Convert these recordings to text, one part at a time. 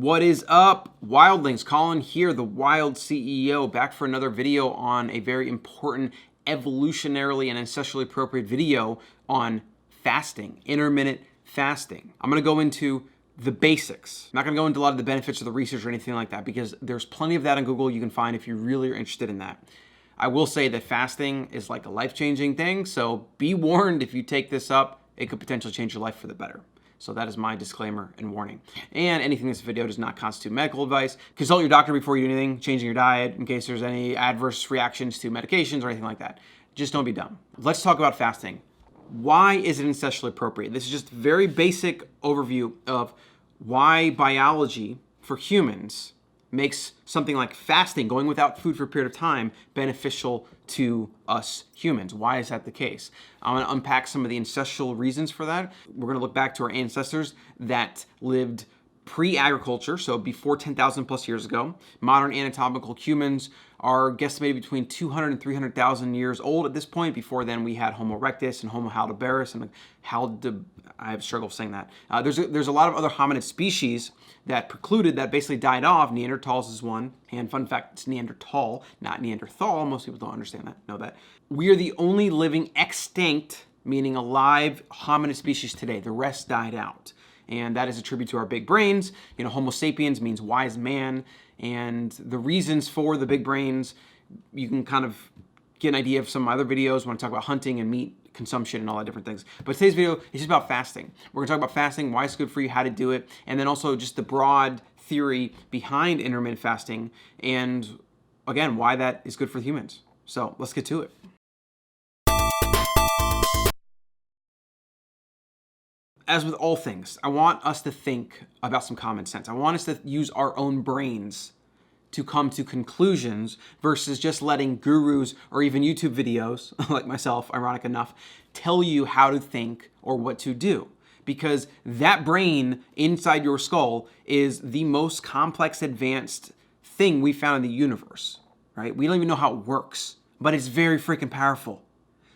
What is up, wildlings? Colin here, the Wild CEO, back for another video on a very important evolutionarily and ancestrally appropriate video on fasting, intermittent fasting. I'm gonna go into the basics. I'm not gonna go into a lot of the benefits of the research or anything like that because there's plenty of that on Google you can find if you really are interested in that. I will say that fasting is like a life-changing thing, so be warned if you take this up, it could potentially change your life for the better. So that is my disclaimer and warning. And anything in this video does not constitute medical advice. Consult your doctor before you do anything, changing your diet in case there's any adverse reactions to medications or anything like that. Just don't be dumb. Let's talk about fasting. Why is it ancestrally appropriate? This is just a very basic overview of why biology for humans makes something like fasting, going without food for a period of time, beneficial to us humans. Why is that the case? I'm gonna unpack some of the ancestral reasons for that. We're gonna look back to our ancestors that lived pre-agriculture, so before 10,000 plus years ago. Modern anatomical humans are guesstimated between 200 and 300,000 years old at this point. Before then, we had Homo erectus and Homo heidelberus and I have struggle saying that. There's a lot of other hominid species that precluded, that basically died off. Neanderthals is one. And fun fact, it's Neanderthal, not Neanderthal. Most people don't understand that, know that. We are the only living extinct, meaning alive, hominid species today. The rest died out. And that is a tribute to our big brains. You know, Homo sapiens means wise man. And the reasons for the big brains, you can kind of get an idea of some other videos when I talk about hunting and meat consumption and all that different things. But today's video is just about fasting. We're gonna talk about fasting, why it's good for you, how to do it, and then also just the broad theory behind intermittent fasting, and again, why that is good for humans. So let's get to it. As with all things, I want us to think about some common sense. I want us to use our own brains to come to conclusions versus just letting gurus or even YouTube videos, like myself, ironic enough, tell you how to think or what to do. Because that brain inside your skull is the most complex, advanced thing we found in the universe, right? We don't even know how it works, but it's very freaking powerful.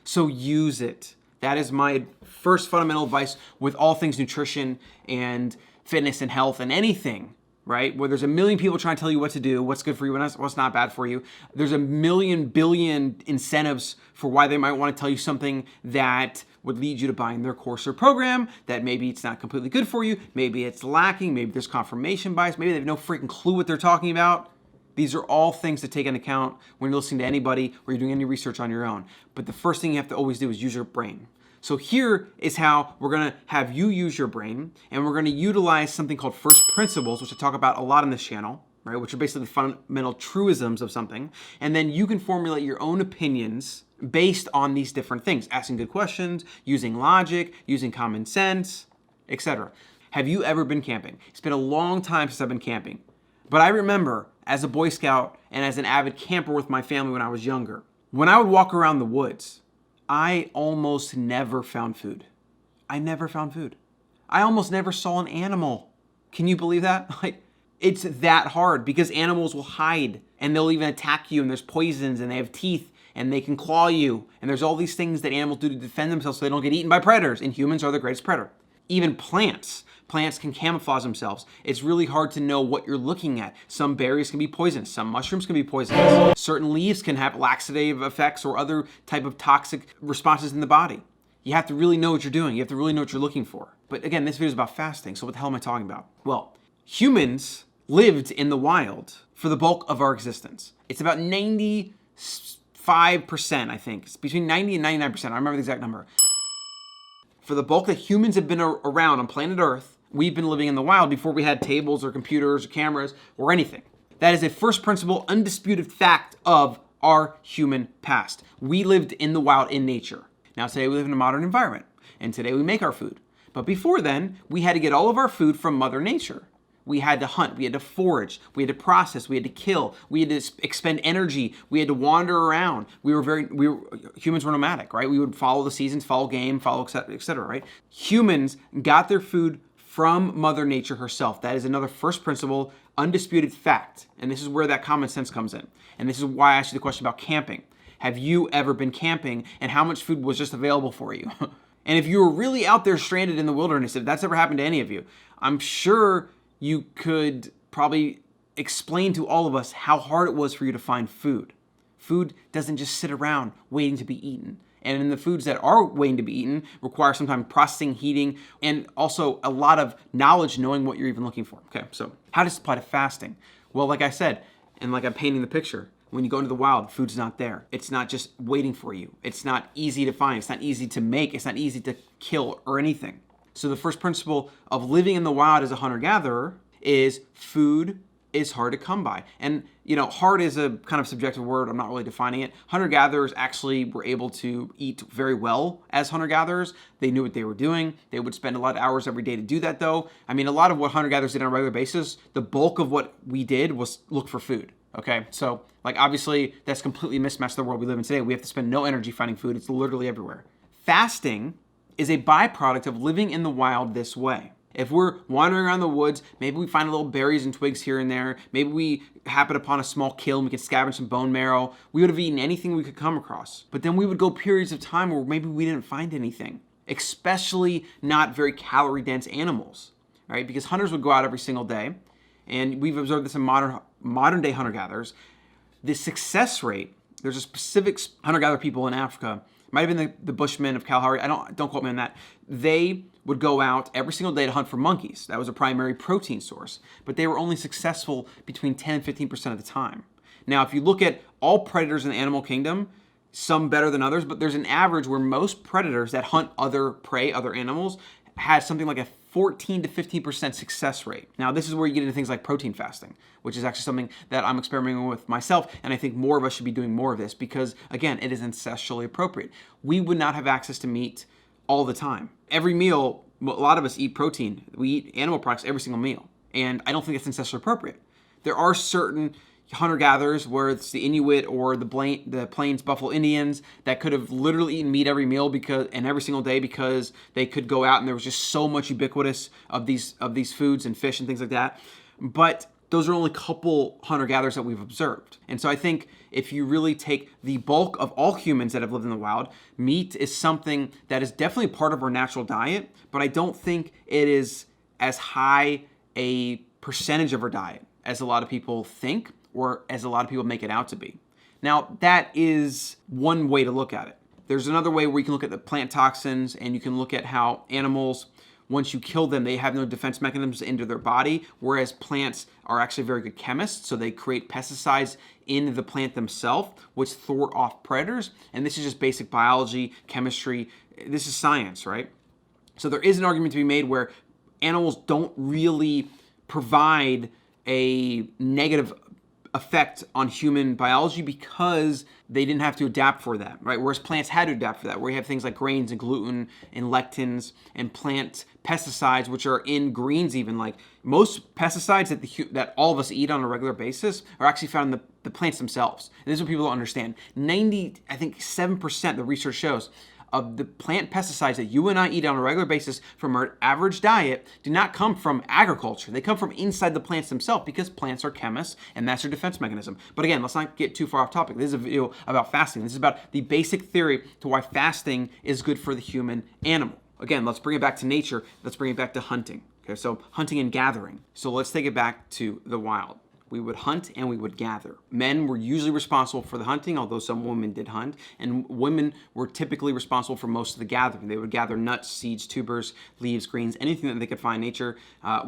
So use it. That is my first fundamental advice with all things nutrition and fitness and health and anything, right? Where there's a million people trying to tell you what to do, what's good for you, what's not bad for you. There's a million billion incentives for why they might want to tell you something that would lead you to buying their course or program, that maybe it's not completely good for you, maybe it's lacking, maybe there's confirmation bias, maybe they have no freaking clue what they're talking about. These are all things to take into account when you're listening to anybody or you're doing any research on your own. But the first thing you have to always do is use your brain. So here is how we're gonna have you use your brain, and we're gonna utilize something called first principles, which I talk about a lot on this channel, right? Which are basically the fundamental truisms of something. And then you can formulate your own opinions based on these different things, asking good questions, using logic, using common sense, etc. Have you ever been camping? It's been a long time since I've been camping, but I remember as a Boy Scout and as an avid camper with my family when I was younger, when I would walk around the woods, I almost never found food. I never found food. I almost never saw an animal. Can you believe that? Like, it's that hard because animals will hide and they'll even attack you, and there's poisons and they have teeth and they can claw you. And there's all these things that animals do to defend themselves so they don't get eaten by predators, and humans are the greatest predator. Even plants can camouflage themselves. It's really hard to know what you're looking at. Some berries can be poisonous, some mushrooms can be poisonous. Certain leaves can have laxative effects or other type of toxic responses in the body. You have to really know what you're doing. You have to really know what you're looking for. But again, this video is about fasting, so what the hell am I talking about? Well, humans lived in the wild for the bulk of our existence. It's about 95%, I think. It's between 90 and 99%. I remember the exact number. For the bulk that humans have been around on planet Earth, we've been living in the wild before we had tables or computers or cameras or anything. That is a first principle, undisputed fact of our human past. We lived in the wild in nature. Now today we live in a modern environment, and today we make our food. But before then, we had to get all of our food from Mother Nature. We had to hunt, we had to forage, we had to process, we had to kill, we had to expend energy, we had to wander around. Humans were nomadic, right? We would follow the seasons, follow game, follow et cetera, right? Humans got their food from Mother Nature herself. That is another first principle, undisputed fact. And this is where that common sense comes in. And this is why I asked you the question about camping. Have you ever been camping, and how much food was just available for you? And if you were really out there stranded in the wilderness, if that's ever happened to any of you, I'm sure you could probably explain to all of us how hard it was for you to find food. Food doesn't just sit around waiting to be eaten. And in the foods that are waiting to be eaten require sometimes processing, heating, and also a lot of knowledge knowing what you're even looking for. Okay, so how does this apply to fasting? Well, like I said, and like I'm painting the picture, when you go into the wild, food's not there. It's not just waiting for you. It's not easy to find. It's not easy to make. It's not easy to kill or anything. So the first principle of living in the wild as a hunter-gatherer is food is hard to come by. And, hard is a kind of subjective word. I'm not really defining it. Hunter-gatherers actually were able to eat very well as hunter-gatherers. They knew what they were doing. They would spend a lot of hours every day to do that, though. I mean, a lot of what hunter-gatherers did on a regular basis, the bulk of what we did was look for food. Okay, so obviously that's completely mismatched the world we live in today. We have to spend no energy finding food. It's literally everywhere. Fasting is a byproduct of living in the wild this way. If we're wandering around the woods, maybe we find little berries and twigs here and there. Maybe we happen upon a small kill and we can scavenge some bone marrow. We would have eaten anything we could come across. But then we would go periods of time where maybe we didn't find anything, especially not very calorie dense animals, right? Because hunters would go out every single day. And we've observed this in modern day hunter-gatherers. The success rate, there's a specific hunter-gatherer people in Africa, might have been the Bushmen of Kalahari, don't quote me on that. They would go out every single day to hunt for monkeys. That was a primary protein source. But they were only successful between 10 and 15% of the time. Now, if you look at all predators in the animal kingdom, some better than others, but there's an average where most predators that hunt other prey, other animals, had something like a 14 to 15% success rate. Now, this is where you get into things like protein fasting, which is actually something that I'm experimenting with myself, and I think more of us should be doing more of this because, again, it is ancestrally appropriate. We would not have access to meat all the time. Every meal, a lot of us eat protein. We eat animal products every single meal, and I don't think it's ancestrally appropriate. There are certain hunter-gatherers, where it's the Inuit or the Plains Buffalo Indians, that could have literally eaten meat every meal and every single day because they could go out and there was just so much ubiquitous of these foods and fish and things like that. But those are only a couple hunter-gatherers that we've observed. And so I think if you really take the bulk of all humans that have lived in the wild, meat is something that is definitely part of our natural diet, but I don't think it is as high a percentage of our diet as a lot of people think, or as a lot of people make it out to be. Now, that is one way to look at it. There's another way where you can look at the plant toxins, and you can look at how animals, once you kill them, they have no defense mechanisms into their body, whereas plants are actually very good chemists, so they create pesticides in the plant themselves, which thwart off predators. And this is just basic biology, chemistry. This is science, right? So there is an argument to be made where animals don't really provide a negative effect on human biology because they didn't have to adapt for that, right? Whereas plants had to adapt for that, where you have things like grains and gluten and lectins and plant pesticides, which are in greens even. Like most pesticides that all of us eat on a regular basis are actually found in the plants themselves. And this is what people don't understand. 7%, the research shows, of the plant pesticides that you and I eat on a regular basis from our average diet do not come from agriculture. They come from inside the plants themselves because plants are chemists and that's their defense mechanism. But again, let's not get too far off topic. This is a video about fasting. This is about the basic theory to why fasting is good for the human animal. Again, let's bring it back to nature. Let's bring it back to hunting. Okay, so hunting and gathering. So let's take it back to the wild. We would hunt and we would gather. Men were usually responsible for the hunting, although some women did hunt, and women were typically responsible for most of the gathering. They would gather nuts, seeds, tubers, leaves, greens, anything that they could find in nature.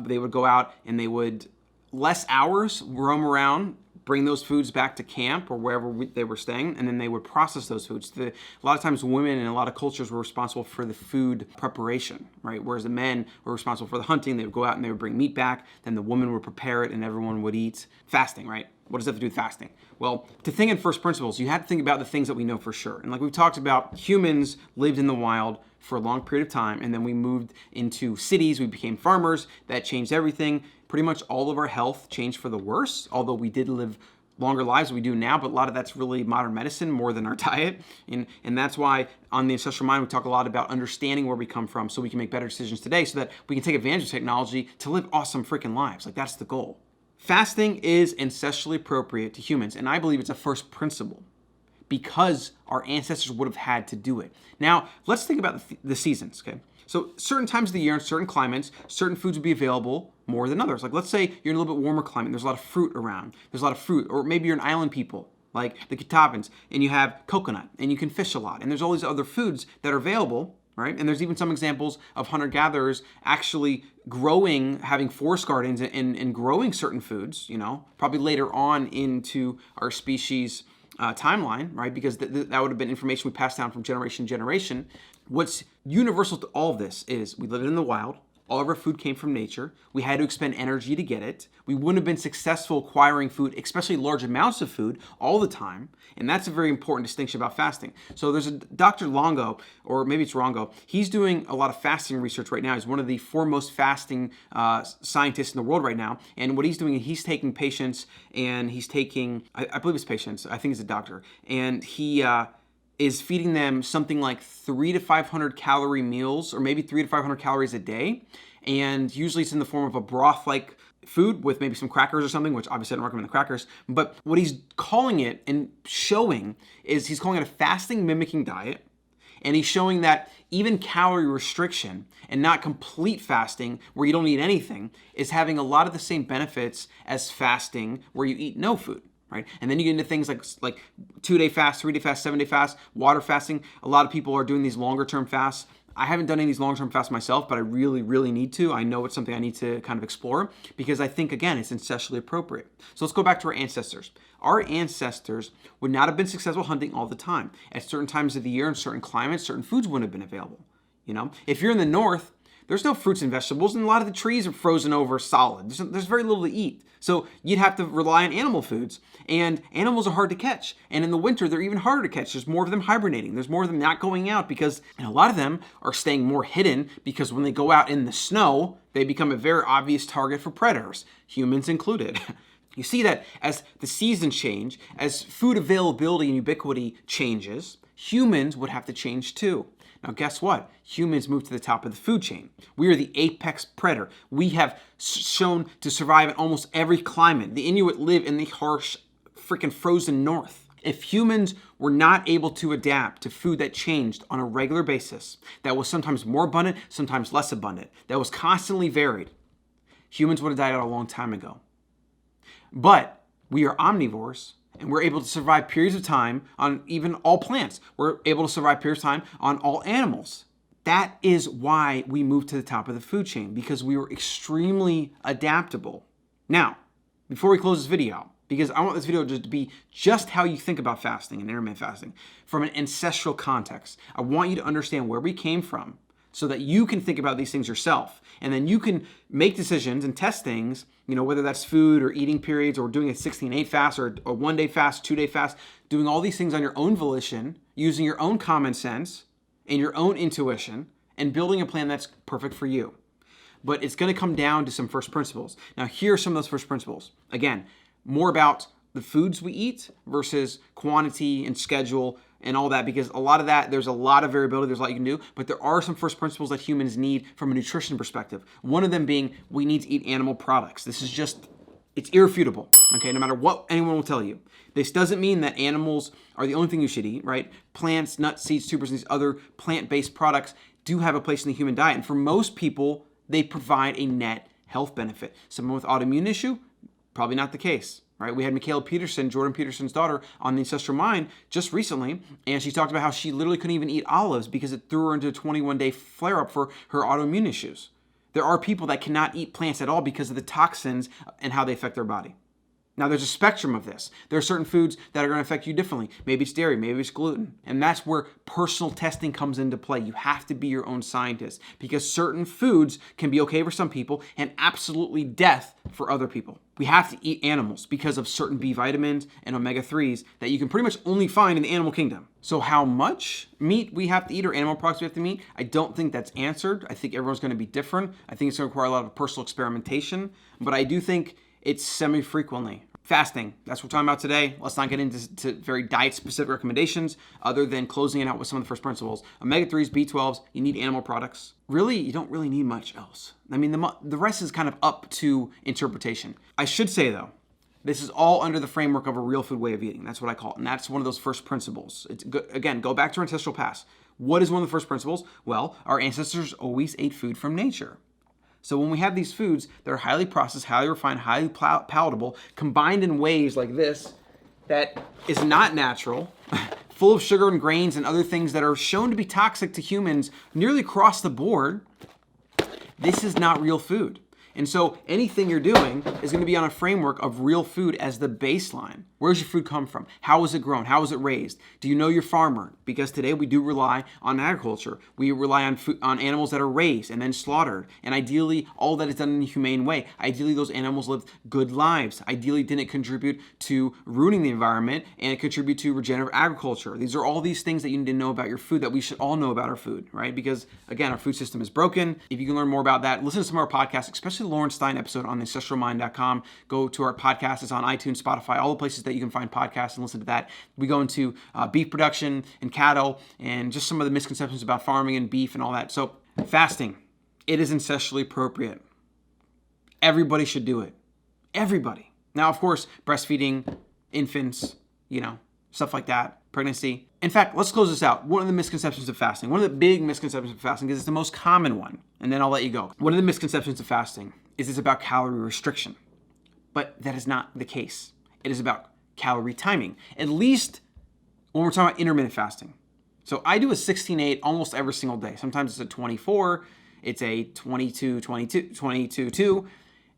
They would go out and they would, less hours, roam around, bring those foods back to camp or wherever they were staying, and then they would process those foods. A lot of times women in a lot of cultures were responsible for the food preparation, right? Whereas the men were responsible for the hunting. They would go out and they would bring meat back, then the woman would prepare it and everyone would eat. Fasting, right? What does that have to do with fasting? Well, to think in first principles, you have to think about the things that we know for sure. And like we've talked about, humans lived in the wild for a long period of time, and then we moved into cities, we became farmers, that changed everything. Pretty much all of our health changed for the worse, although we did live longer lives than we do now, but a lot of that's really modern medicine more than our diet. And that's why on the Ancestral Mind, we talk a lot about understanding where we come from so we can make better decisions today so that we can take advantage of technology to live awesome freaking lives. Like that's the goal. Fasting is ancestrally appropriate to humans, and I believe it's a first principle because our ancestors would have had to do it. Now, let's think about the seasons, okay? So certain times of the year in certain climates, certain foods would be available more than others. Like let's say you're in a little bit warmer climate, there's a lot of fruit around. There's a lot of fruit, or maybe you're an island people, like the Catawbans, and you have coconut, and you can fish a lot. And there's all these other foods that are available, right? And there's even some examples of hunter-gatherers actually growing, having forest gardens and growing certain foods, probably later on into our species timeline, right? Because that would have been information we passed down from generation to generation. What's universal to all of this is we live in the wild. All of our food came from nature. We had to expend energy to get it. We wouldn't have been successful acquiring food, especially large amounts of food, all the time. And that's a very important distinction about fasting. So there's a Dr. Longo, or maybe it's Rongo. He's doing a lot of fasting research right now. He's one of the foremost fasting scientists in the world right now. And what he's doing, he's taking patients, and he's taking, I believe it's patients. I think it's a doctor. And he is feeding them something like 300 to 500 calorie meals, or maybe 300 to 500 calories a day. And usually it's in the form of a broth-like food with maybe some crackers or something, which obviously I don't recommend the crackers. But what he's calling it and showing is he's calling it a fasting mimicking diet. And he's showing that even calorie restriction and not complete fasting where you don't eat anything is having a lot of the same benefits as fasting where you eat no food. Right? And then you get into things like 2-day fast, 3-day fast, 7-day fast, water fasting. A lot of people are doing these longer term fasts. I haven't done any of these long term fasts myself, but I really, really need to. I know it's something I need to kind of explore because I think, again, it's ancestrally appropriate. So let's go back to our ancestors. Our ancestors would not have been successful hunting all the time. At certain times of the year, in certain climates, certain foods wouldn't have been available. If you're in the north, there's no fruits and vegetables, and a lot of the trees are frozen over solid. There's very little to eat. So you'd have to rely on animal foods, and animals are hard to catch. And in the winter, they're even harder to catch. There's more of them hibernating. There's more of them not going out because a lot of them are staying more hidden because when they go out in the snow, they become a very obvious target for predators, humans included. You see that as the seasons change, as food availability and ubiquity changes, humans would have to change too. Now, guess what? Humans move to the top of the food chain. We are the apex predator. We have shown to survive in almost every climate. The Inuit live in the harsh, freaking frozen north. If humans were not able to adapt to food that changed on a regular basis, that was sometimes more abundant, sometimes less abundant, that was constantly varied, humans would have died out a long time ago. But we are omnivores, and we're able to survive periods of time on even all plants. We're able to survive periods of time on all animals. That is why we moved to the top of the food chain, because we were extremely adaptable. Now, before we close this video, because I want this video to be just how you think about fasting and intermittent fasting from an ancestral context. I want you to understand where we came from so that you can think about these things yourself. And then you can make decisions and test things, whether that's food or eating periods or doing a 16-8 fast or a 1-day fast, 2-day fast, doing all these things on your own volition, using your own common sense and your own intuition and building a plan that's perfect for you. But it's going to come down to some first principles. Now, here are some of those first principles. Again, more about the foods we eat versus quantity and schedule and all that, because a lot of that, there's a lot of variability, there's a lot you can do, but there are some first principles that humans need from a nutrition perspective. One of them being we need to eat animal products. This is just, it's irrefutable, okay, no matter what anyone will tell you. This doesn't mean that animals are the only thing you should eat, right? Plants, nuts, seeds, tubers, and these other plant-based products do have a place in the human diet, and for most people, they provide a net health benefit. Someone with autoimmune issue, probably not the case. Right? We had Michaela Peterson, Jordan Peterson's daughter, on the Ancestral Mind just recently, and she talked about how she literally couldn't even eat olives because it threw her into a 21-day flare-up for her autoimmune issues. There are people that cannot eat plants at all because of the toxins and how they affect their body. Now, there's a spectrum of this. There are certain foods that are going to affect you differently. Maybe it's dairy, maybe it's gluten. And that's where personal testing comes into play. You have to be your own scientist because certain foods can be okay for some people and absolutely death for other people. We have to eat animals because of certain B vitamins and omega-3s that you can pretty much only find in the animal kingdom. So how much meat we have to eat or animal products we have to eat, I don't think that's answered. I think everyone's going to be different. I think it's going to require a lot of personal experimentation. But I do think it's semi-frequently. Fasting, that's what we're talking about today. Let's not get into very diet-specific recommendations other than closing it out with some of the first principles. Omega-3s, B12s, you need animal products. Really, you don't really need much else. I mean, the rest is kind of up to interpretation. I should say, though, this is all under the framework of a real food way of eating. That's what I call it, and that's one of those first principles. Again, go back to our ancestral past. What is one of the first principles? Well, our ancestors always ate food from nature. So when we have these foods that are highly processed, highly refined, highly palatable, combined in ways like this, that is not natural, full of sugar and grains and other things that are shown to be toxic to humans nearly across the board, this is not real food. And so anything you're doing is going to be on a framework of real food as the baseline. Where does your food come from? How was it grown? How was it raised? Do you know your farmer? Because today we do rely on agriculture. We rely on food, on animals that are raised and then slaughtered. And ideally, all that is done in a humane way. Ideally, those animals lived good lives. Ideally, didn't contribute to ruining the environment and contribute to regenerative agriculture. These are all these things that you need to know about your food that we should all know about our food, right? Because again, our food system is broken. If you can learn more about that, listen to some of our podcasts, especially the Lawrence Stein episode on ancestralmind.com. Go to our podcast. It's on iTunes, Spotify, all the places that you can find podcasts and listen to that. We go into beef production and cattle and just some of the misconceptions about farming and beef and all that. So fasting, it is ancestrally appropriate. Everybody should do it. Everybody. Now, of course, breastfeeding, infants, stuff like that, pregnancy. In fact, let's close this out. One of the misconceptions of fasting, one of the big misconceptions of fasting, because it's the most common one, and then I'll let you go. One of the misconceptions of fasting is it's about calorie restriction, but that is not the case. It is about calorie timing, at least when we're talking about intermittent fasting. So I do a 16-8 almost every single day. Sometimes it's a 24, it's a 22-2.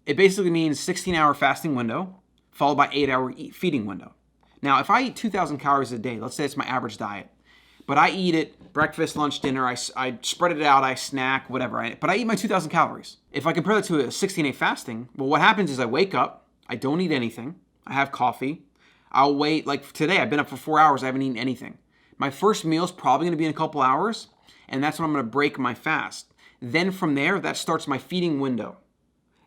It basically means 16-hour fasting window followed by 8-hour feeding window. Now, if I eat 2,000 calories a day, let's say it's my average diet, but I eat it breakfast, lunch, dinner, I spread it out, I snack, whatever, but I eat my 2,000 calories. If I compare that to a 16-8 fasting, well, what happens is I wake up, I don't eat anything, I have coffee, I'll wait, like today, I've been up for 4 hours, I haven't eaten anything. My first meal is probably gonna be in a couple hours, and that's when I'm gonna break my fast. Then from there, that starts my feeding window.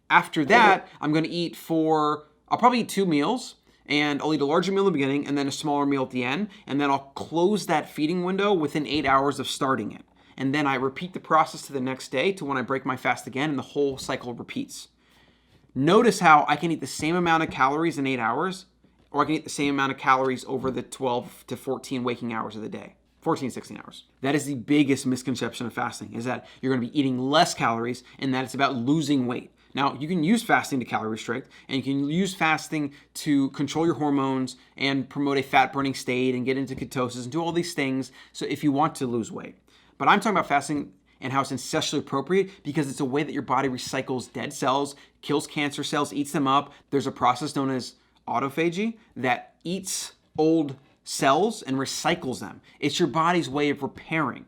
After that, I'm gonna I'll probably eat 2 meals, and I'll eat a larger meal in the beginning and then a smaller meal at the end, and then I'll close that feeding window within 8 hours of starting it. And then I repeat the process to the next day to when I break my fast again, and the whole cycle repeats. Notice how I can eat the same amount of calories in 8 hours, or I can eat the same amount of calories over the 12 to 14 waking hours of the day. 14, 16 hours. That is the biggest misconception of fasting, is that you're gonna be eating less calories and that it's about losing weight. Now, you can use fasting to calorie restrict, and you can use fasting to control your hormones and promote a fat-burning state and get into ketosis and do all these things so if you want to lose weight. But I'm talking about fasting and how it's ancestrally appropriate because it's a way that your body recycles dead cells, kills cancer cells, eats them up. There's a process known as autophagy that eats old cells and recycles them. It's your body's way of repairing.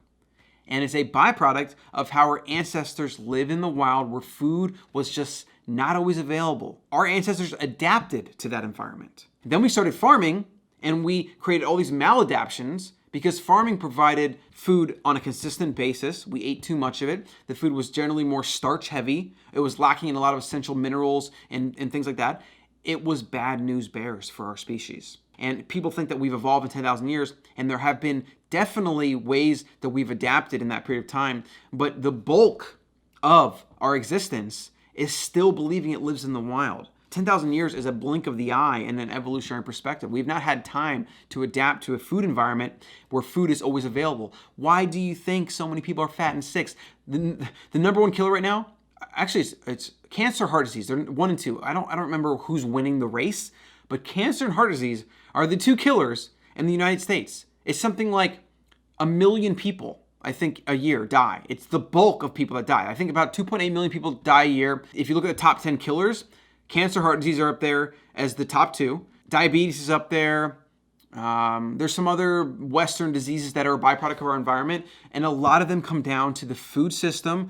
And it's a byproduct of how our ancestors lived in the wild where food was just not always available. Our ancestors adapted to that environment. Then we started farming and we created all these maladaptions because farming provided food on a consistent basis. We ate too much of it. The food was generally more starch heavy. It was lacking in a lot of essential minerals and things like that. It was bad news bears for our species. And people think that we've evolved in 10,000 years, and there have been definitely ways that we've adapted in that period of time, but the bulk of our existence is still believing it lives in the wild. 10,000 years is a blink of the eye in an evolutionary perspective. We've not had time to adapt to a food environment where food is always available. Why do you think so many people are fat and sick? The number one killer right now, actually it's cancer, heart disease. They're 1 and 2. I don't remember who's winning the race, but cancer and heart disease are the 2 killers in the United States. It's something like 1 million people, I think, a year die. It's the bulk of people that die. I think about 2.8 million people die a year. If you look at the top 10 killers, cancer, heart disease are up there as the top 2. Diabetes is up there. There's some other Western diseases that are a byproduct of our environment, and a lot of them come down to the food system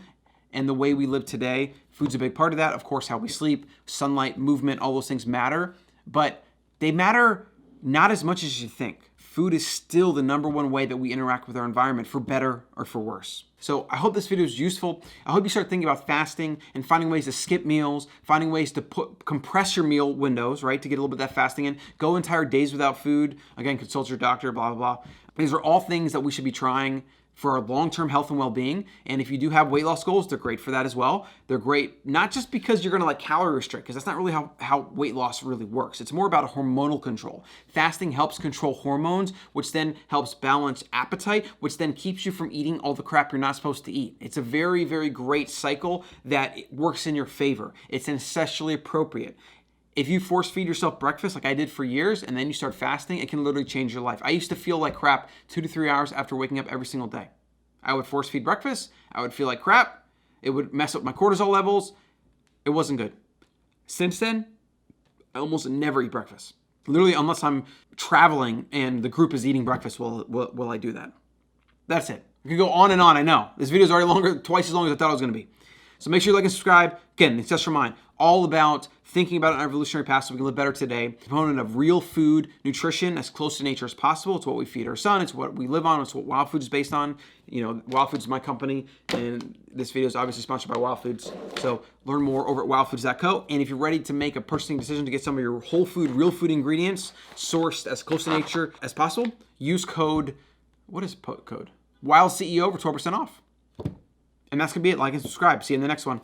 and the way we live today. Food's a big part of that. Of course, how we sleep, sunlight, movement, all those things matter, but they matter not as much as you think. Food is still the number one way that we interact with our environment, for better or for worse. So I hope this video is useful. I hope you start thinking about fasting and finding ways to skip meals, finding ways to compress your meal windows, right, to get a little bit of that fasting in. Go entire days without food. Again, consult your doctor, blah, blah, blah. These are all things that we should be trying for our long-term health and well-being. And if you do have weight loss goals, they're great for that as well. They're great not just because you're going to like calorie restrict, because that's not really how weight loss really works. It's more about a hormonal control. Fasting helps control hormones, which then helps balance appetite, which then keeps you from eating all the crap you're not supposed to eat. It's a very, very great cycle that works in your favor. It's ancestrally appropriate. If you force feed yourself breakfast like I did for years and then you start fasting, it can literally change your life. I used to feel like crap 2 to 3 hours after waking up every single day. I would force feed breakfast. I would feel like crap. It would mess up my cortisol levels. It wasn't good. Since then, I almost never eat breakfast. Literally, unless I'm traveling and the group is eating breakfast, will I do that. That's it. I could go on and on, I know. This video is already longer, twice as long as I thought it was going to be. So make sure you like and subscribe. Again, Ancestral Mind, all about thinking about an evolutionary path so we can live better today. Component of real food, nutrition, as close to nature as possible. It's what we feed our son. It's what we live on. It's what Wild Foods is based on. You know, Wild Foods is my company, and this video is obviously sponsored by Wild Foods. So learn more over at wildfoods.co. And if you're ready to make a purchasing decision to get some of your whole food, real food ingredients sourced as close to nature as possible, use code, what is code? WILDCEO for 12% off. And that's going to be it. Like and subscribe. See you in the next one.